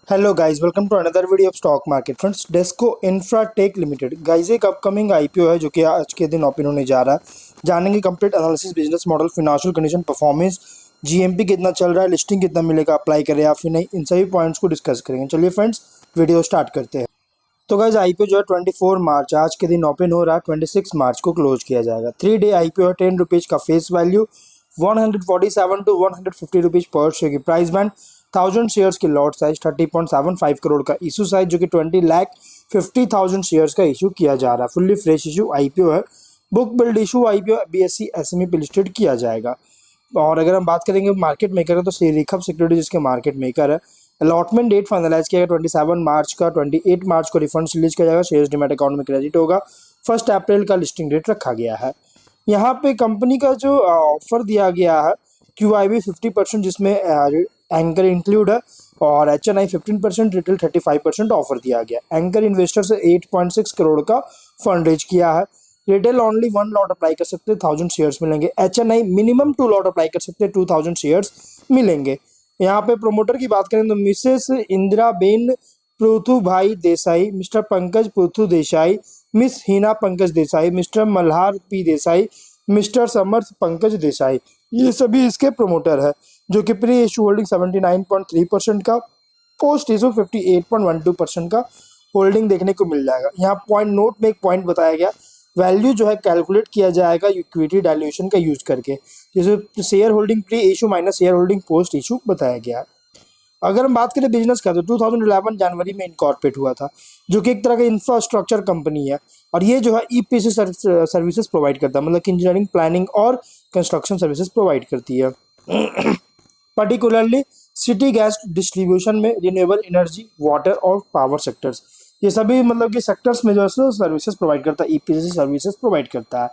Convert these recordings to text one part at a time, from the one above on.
Hello guys, welcome to another video of stock market friends. Desco Infratech limited guys एक upcoming IPO है जो कि आज के दिन ओपन होने जा रहा है। जानेंगे complete analysis, business model, financial condition, performance, GMP कितना चल रहा है, लिस्टिंग कितना मिलेगा, अप्लाई करें या फिर नहीं, इन सभी पॉइंट्स को डिस्कस करेंगे। चलिए फ्रेंड्स, वीडियो स्टार्ट करते हैं। तो गाइस आईपीओ जो है 24 मार्च आज के दिन ओपन हो रहा है, 26 मार्च को क्लोज किया जाएगा। 3 डे आईपीओ है, 10 रुपीज का फेस वैल्यू, 147 टू 150 रुपीज पर शेयर की प्राइस बैंड, 1000 शेयर्स की लॉट साइज, 30.75 करोड़ का इशू साइज जो कि 20,50,000 शेयर्स का इशू किया जा रहा है। फुल्ली फ्रेश इशू आईपीओ है। Book build issue IPO BSc SME पे लिस्टेड किया जाएगा। और अगर हम बात करेंगे मार्केट मेकर का, तो श्रीखब सिक्योरिटीज इसके मार्केट मेकर है। अलॉटमेंट डेट फाइनलाइज किया गया 27 मार्च का। 28 मार्च को रिफंड रिलीज किया जाएगा, शेयर्स डीमैट अकाउंट में क्रेडिट होगा। 1 अप्रैल का लिस्टिंग डेट रखा गया है। यहाँ पे कंपनी का जो ऑफर दिया गया है, QIB 50%, जिसमें एंकर इंक्लूड है, और HNI 15%, रिटेल 35% ऑफर दिया गया। एंकर इन्वेस्टर से 8.6 करोड़ का फंड रेज किया है। रिटेल ओनली 1 लॉट अप्लाई कर सकते हैं, 1000 शेयर्स मिलेंगे। HNI मिनिमम 2 लॉट अप्लाई कर सकते हैं, 2000 शेयर्स मिलेंगे। यहाँ पे प्रोमोटर की बात करें तो Mrs Indira Ben Prithubhai Desai, Mr Pankaj Prithu Desai, Miss Hina Pankaj Desai, Mr Malhar P Desai, Mr Samarth Pankaj Desai, ये सभी इसके प्रोमोटर है। जो कि प्री इशू होल्डिंग 79.3% का, पोस्ट इशू 58.12% का होल्डिंग देखने को मिल जाएगा। यहाँ पॉइंट नोट में एक पॉइंट बताया गया, वैल्यू जो है कैलकुलेट किया जाएगा इक्विटी डायल्यूशन का यूज करके, जैसे share holding pre issue minus share holding post issue बताया गया है। अगर हम बात करें बिजनेस का, तो 2011 जनवरी में इनकॉर्पोरेट हुआ था, जो कि एक तरह का इंफ्रास्ट्रक्चर कंपनी है। और ये जो है ईपीसी सर्विसेज प्रोवाइड करता है, मतलब कि इंजीनियरिंग, प्लानिंग और कंस्ट्रक्शन सर्विसेज प्रोवाइड करती है। पर्टिकुलरली सिटी गैस डिस्ट्रीब्यूशन में, रिन्यूएबल एनर्जी, वाटर और पावर सेक्टर्स, ये सभी मतलब कि सेक्टर्स में जो है सर्विसेज प्रोवाइड करता है, ईपीसी सर्विसेज प्रोवाइड करता है,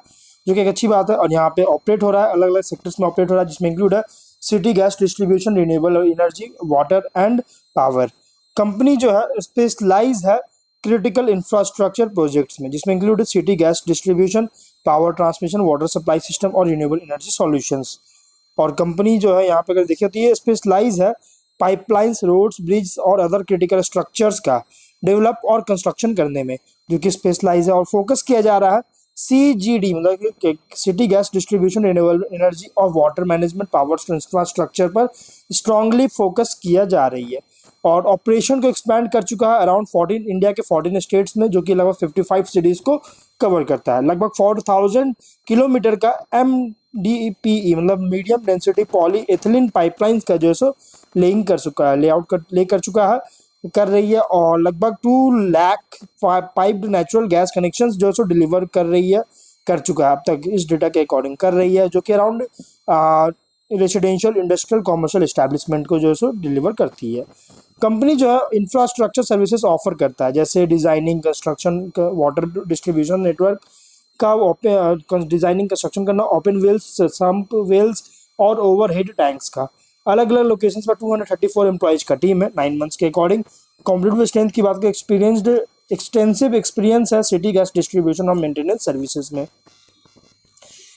जो कि एक अच्छी बात है। और यहाँ पे ऑपरेट हो रहा है, अलग अलग सेक्टर्स में ऑपरेट हो रहा है, जिसमें इंक्लूड है city gas distribution, renewable energy, water and power. Company जो है स्पेशलाइज है क्रिटिकल इंफ्रास्ट्रक्चर प्रोजेक्ट्स में, जिसमें इंक्लूड है city gas distribution, power transmission, water supply system और रिन्यूएबल एनर्जी सॉल्यूशंस। और कंपनी जो है यहाँ पे अगर देखिए तो ये स्पेशलाइज है पाइपलाइंस, रोड्स, ब्रिज और अदर क्रिटिकल स्ट्रक्चर्स का डेवलप और कंस्ट्रक्शन करने में, जो कि स्पेशलाइज है। और फोकस किया जा रहा है CGD, मतलब city gas distribution, renewable energy और वाटर मैनेजमेंट, पावर इंफ्रास्ट्रक्चर पर स्ट्रांगली फोकस किया जा रही है। और ऑपरेशन को एक्सपैंड कर चुका है अराउंड 14 इंडिया के 14 स्टेट्स में, जो कि लगभग 55 सिटीज को कवर करता है। लगभग 4000 किलोमीटर का MDPE, मतलब medium density poly ethylene pipelines का जो है सो लेइंग कर चुका है, ले कर चुका है, कर रही है। और लगभग 2 lakh piped natural gas connections जो है सो डिलीवर कर रही है, कर चुका है अब तक, इस डेटा के अकॉर्डिंग कर रही है, जो कि around residential, industrial, commercial establishment को जो है सो डिलीवर करती है। कंपनी जो है इंफ्रास्ट्रक्चर सर्विसेज ऑफर करता है, जैसे designing, construction, water distribution network का डिजाइनिंग, कंस्ट्रक्शन करना, ओपन वेल्स, सम्प वेल्स और ओवरहेड टैंक्स का। अलग अलग लोकेशंस पर 234 एम्प्लॉइज का टीम है 9 मंथ्स के अकॉर्डिंग। कॉम्पिटिटिव स्ट्रेंथ की बात करें, एक्सटेंसिव एक्सपीरियंस है सिटी गैस डिस्ट्रीब्यूशन और मेंटेनेंस सर्विसेज में।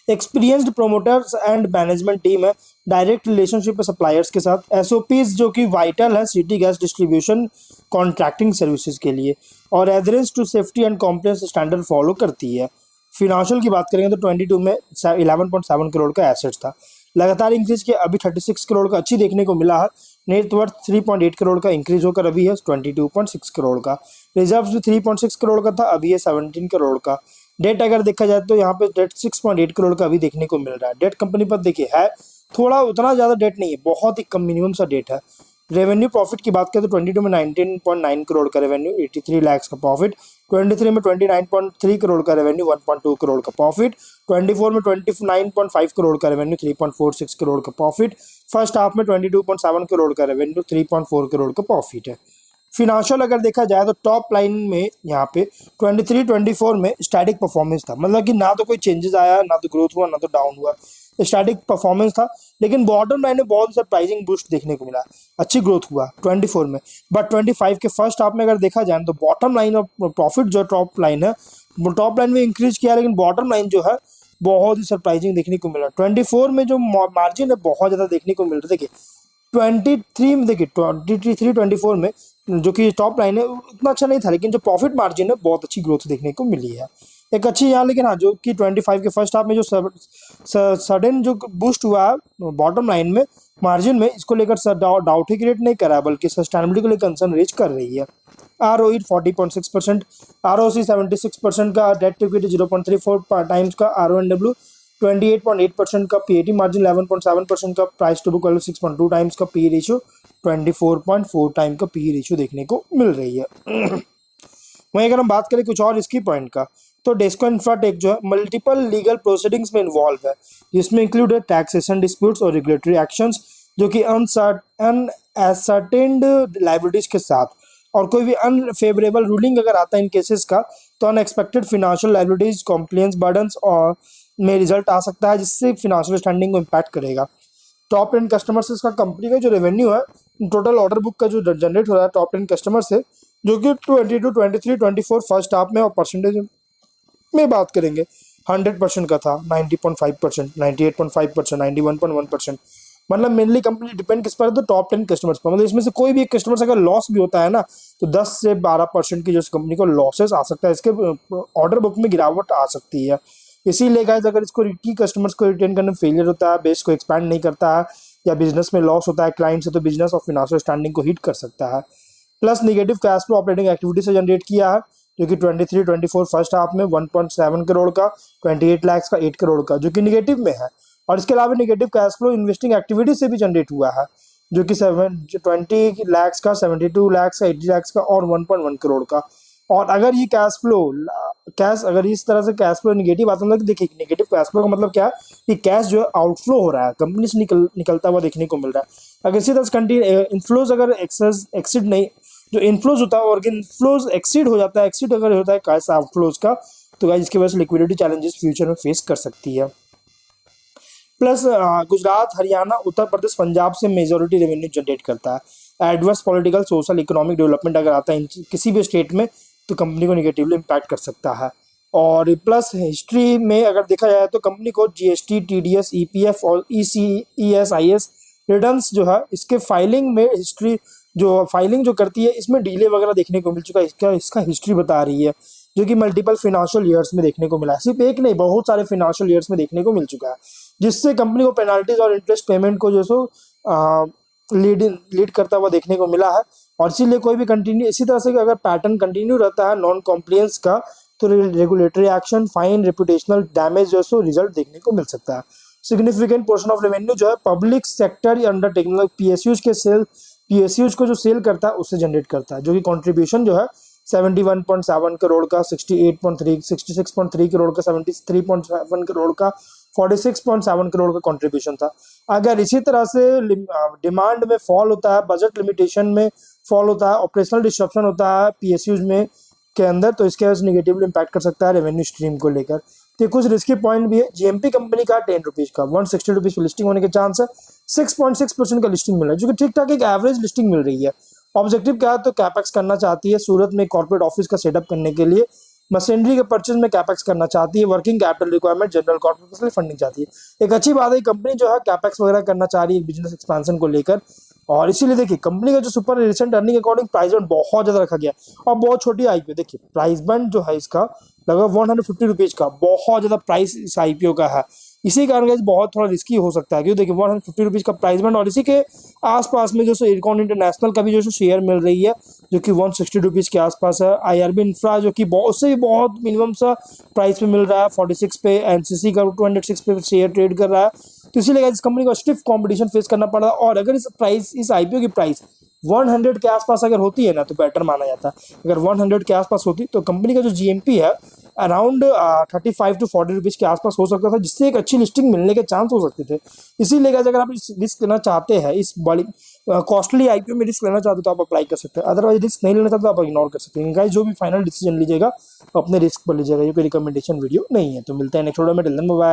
Experienced promoters and management team है, डायरेक्ट रिलेशनशिप है सप्लायर्स के साथ। SOPs जो कि वाइटल है city gas distribution contracting services के लिए, और adherence to safety and compliance standard follow करती है। फिनेंशियल की बात करेंगे तो 22 में 11.7 करोड़ का एसेट्स था, लगातार इंक्रीज किया, अभी 36 करोड़ का अच्छी देखने को मिला है। नेट वर्थ 3.8 करोड़ का इंक्रीज होकर अभी है 22.6 करोड़ का। रिजर्व्स भी 3.6 करोड़ का था, अभी है 17 करोड़ का। डेट अगर देखा जाए तो यहाँ पे डेट 6.8 करोड़ का अभी देखने को मिल रहा है। डेट कंपनी पर देखिए है थोड़ा, उतना ज़्यादा डेट नहीं है, बहुत ही कम मिनिमम सा डेट है। रेवेन्यू प्रॉफिट की बात करें तो 22 में 19.9 करोड़ का रेवेन्यू, 83 लाख का प्रॉफिट। 23 में 29.3 करोड़ का रेवेन्यू, 1.2 करोड़ का प्रॉफिट। 24 में 29.5 करोड़ का रेवेन्यू, 3.46 करोड़ का प्रॉफिट। फर्स्ट हाफ में 22.7 करोड़ का रेवेन्यू, 3.4 करोड़ का प्रॉफिट है। फिनेंशियल अगर देखा जाए तो टॉप लाइन में यहाँ पे 23-24 में स्टैटिक परफॉर्मेंस था, मतलब कि ना तो कोई चेंजेस आया, ना तो ग्रोथ हुआ, ना तो डाउन हुआ, स्टैटिक परफॉर्मेंस था। लेकिन बॉटम लाइन में बहुत सरप्राइजिंग बूस्ट देखने को मिला, अच्छी ग्रोथ हुआ 24 में। बट 25 के फर्स्ट हाफ में अगर देखा जाए तो बॉटम लाइन और प्रॉफिट जो टॉप लाइन है, वो टॉप लाइन में इंक्रीज किया, लेकिन बॉटम लाइन जो है बहुत ही सरप्राइजिंग देखने को मिला। 24 में जो मार्जिन है बहुत ज़्यादा देखने को मिल रहा है। देखिए 23 में, देखिए 23-24 में जो कि टॉप लाइन है उतना अच्छा नहीं था, लेकिन जो प्रॉफिट मार्जिन है बहुत अच्छी ग्रोथ देखने को मिली है, एक अच्छी यहाँ। लेकिन हाँ, जो कि 25 के फर्स्ट हाफ में जो सडन जो बूस्ट हुआ है बॉटम लाइन में मार्जिन में, इसको लेकर डाउट ही क्रिएट नहीं करा है, बल्कि सस्टेनेबिलिटी को लेकर कंसर्न रेज कर रही है। ROE 40.6%, ROC 76% का, डेट टू इक्विटी 0.34 टाइम्स का, RONW 28.8% का, PAT मार्जिन 11.7% का, price to book value 6.2 times का, पी रेशियो 24.4 टाइम का पी रेशियो देखने को मिल रही है। वहीं अगर हम बात करें कुछ और इसकी पॉइंट का, तो डेस्को इंफ्राटेक जो है मल्टीपल लीगल प्रोसीडिंग्स में इन्वॉल्व है, जिसमें इंक्लूड है टैक्सेशन डिस्प्यूट्स और रेगुलेटरी एक्शंस, जो कि अनएसर्टेन्ड लाइबिलिटीज के साथ, और कोई भी अनफेवरेबल रूलिंग अगर आता है इन केसेस का, तो unexpected financial liabilities, compliance burdens और में रिजल्ट आ सकता है, जिससे फिनेंशियल स्टैंडिंग को इम्पैक्ट करेगा। टॉप 10 कस्टमर से इसका कंपनी का जो रेवेन्यू है, टोटल ऑर्डर बुक का जो जनरेट हो रहा है टॉप 10 कस्टमर से, जो कि 22, 23, 24 फर्स्ट हाफ में, और परसेंटेज में बात करेंगे 100% का था, 90.5%, 98.5%, 91.1%। मतलब मेनली कंपनी डिपेंड किस पर है, तो टॉप 10 कस्टमर्स पर। मतलब इसमें से कोई भी एक कस्टमर से अगर लॉस भी होता है ना, तो 10 से 12% की जो कंपनी को लॉसेस आ सकता है, इसके ऑर्डर बुक में गिरावट आ सकती है। इसीलिए गाइस, अगर इसको की कस्टमर्स को रिटेन करने में फेलियर होता है, बेस को एक्सपैंड नहीं करता है, या बिजनेस में लॉस होता है क्लाइंट से, तो बिजनेस और फिनेंशियल स्टैंडिंग को हिट कर सकता है। Plus negative cash flow operating activity से जनरेट किया है, जो कि 23, 24 फर्स्ट हाफ में 1.7 करोड़ का, 28 लाख का, 8 करोड़ का, जो कि निगेटिव में है। और इसके अलावा negative cash flow investing activity से भी जनरेट हुआ है, जो कि 20 लाख का, 72 लाख का, 80 लाख का, और 1.1 करोड़ का। और अगर ये अगर इस तरह से कैश फ्लो निगेटिव आता है, मतलब देखिए निगेटिव कैश फ्लो का मतलब क्या है, कि कैश जो है आउटफ्लो हो रहा है, कंपनी से निकलता हुआ देखने को मिल रहा है। अगर इसी तरह से इनफ्लोज अगर एक्सिड नहीं, जो इनफ्लोज होता है और इनफ्लोज एक्सीड हो जाता है, एक्सीड अगर होता है कैश आउटफ्लोज का, तो गाइस इसकी वजह से लिक्विडिटी चैलेंजेस फ्यूचर में फेस कर सकती है। प्लस गुजरात, हरियाणा, उत्तर प्रदेश, पंजाब से मेजोरिटी रेवेन्यू जनरेट करता है। Adverse political, social, economic development अगर आता है किसी भी स्टेट में, तो कंपनी को निगेटिवली इम्पैक्ट कर सकता है। और प्लस हिस्ट्री में अगर देखा जाए तो कंपनी को GST, TDS, EPF और ECESIS रिटर्न्स जो है, इसके फाइलिंग में हिस्ट्री जो फाइलिंग जो करती है, इसमें डिले वगैरह देखने को मिल चुका है। इसका हिस्ट्री बता रही है, जो कि मल्टीपल फिनेंशियल ईयर्स में देखने को मिला है, सिर्फ एक नहीं बहुत सारे फिनेंशियल ईयर्स में देखने को मिल चुका है, जिससे कंपनी को पेनाल्टीज और इंटरेस्ट पेमेंट को जो सो लीड करता हुआ देखने को मिला है। और इसीलिए कोई भी कंटिन्यू इसी तरह से अगर पैटर्न कंटिन्यू रहता है नॉन कॉम्प्लियंस का, तो regulatory action, fine, reputational damage जो सो रिजल्ट देखने को मिल सकता है। सिग्निफिकेंट पोर्शन ऑफ रेवेन्यू जो है पब्लिक सेक्टर या अंडरटेकिंग PSUs को जो सेल करता है उससे जनरेट करता है, जो कि कंट्रीब्यूशन जो है 71.7 करोड़ का, 66.3 करोड़ का, 73.7 करोड़ का, 46.7 करोड़ का कंट्रीब्यूशन था। अगर इसी तरह से डिमांड में फॉल होता है, बजट लिमिटेशन में फॉल होता है, ऑपरेशनल डिस्ट्रप्शन होता है PSUs में के अंदर, तो इसके वजह से निगेटिवली इम्पैक्ट कर सकता है रेवेन्यू स्ट्रीम को लेकर। तो कुछ रिस्की पॉइंट भी है। GMP कंपनी का 10 रुपीज का 160 रुपीज पर लिस्टिंग होने के चांस है, 6.6% का लिस्टिंग मिल रहा है, जो कि ठीक ठाक एक एवरेज लिस्टिंग मिल रही है। ऑब्जेक्टिव क्या है, तो कैपेक्स करना चाहती है सूरत में कॉर्पोरेट ऑफिस का सेटअप करने के लिए, मशीनरी के परचेज में कैपेक्स करना चाहती है, working capital requirement, general corporate के लिए फंडिंग चाहती है। एक अच्छी बात है, कंपनी जो है कैपेक्स वगैरह करना चाह रही है बिजनेस एक्सपेंशन को लेकर, और इसीलिए देखिए कंपनी का जो super recent earning according price band बहुत ज्यादा रखा गया, और बहुत छोटी IPO देखिए प्राइस बैंड जो है इसका लगभग 150 रुपीज का, बहुत ज्यादा प्राइस इस IPO का है। इसी कारण गाइस बहुत थोड़ा रिस्की हो सकता है, क्योंकि देखिए 150 रुपीज का प्राइस बैंड, और इसी के आसपास में जो सो इरकॉन इंटरनेशनल का भी जो शेयर मिल रही है, जो कि 160 रुपीज के आसपास है। IRB इंफ्रा जो कि उससे भी बहुत मिनिमम सा प्राइस पे मिल रहा है, 46 पे। NCC का 206 पे शेयर ट्रेड कर रहा है। तो इसीलिए इस कंपनी को स्टिफ कंपटीशन फेस करना पड़ रहा है, और अगर इस IPO की प्राइस 100 के आसपास अगर होती है ना, तो बेटर माना जाता है। अगर 100 के आसपास होती तो कंपनी का जो GMP है अराउंड 35 to 40 रुपीज के आसपास हो सकता था, जिससे एक अच्छी लिस्टिंग मिलने के चांस हो सकते थे। इसीलिए अगर आप रिस्क लेना चाहते हैं, इस बड़ी कॉस्टली IPO में रिस्क लेना चाहते हो, तो आप अप्लाई कर सकते हैं। अदरवाइज रिस्क नहीं लेना चाहते तो आप इग्नोर कर सकते हैं। गाइस जो भी फाइनल डिसीजन लीजिएगा अपने रिस्क पर लीजिएगा, ये कोई रिकमेंडेशन वीडियो नहीं है। तो मिलते हैं नेक्स्ट वीडियो में, टिल देन बाय बाय।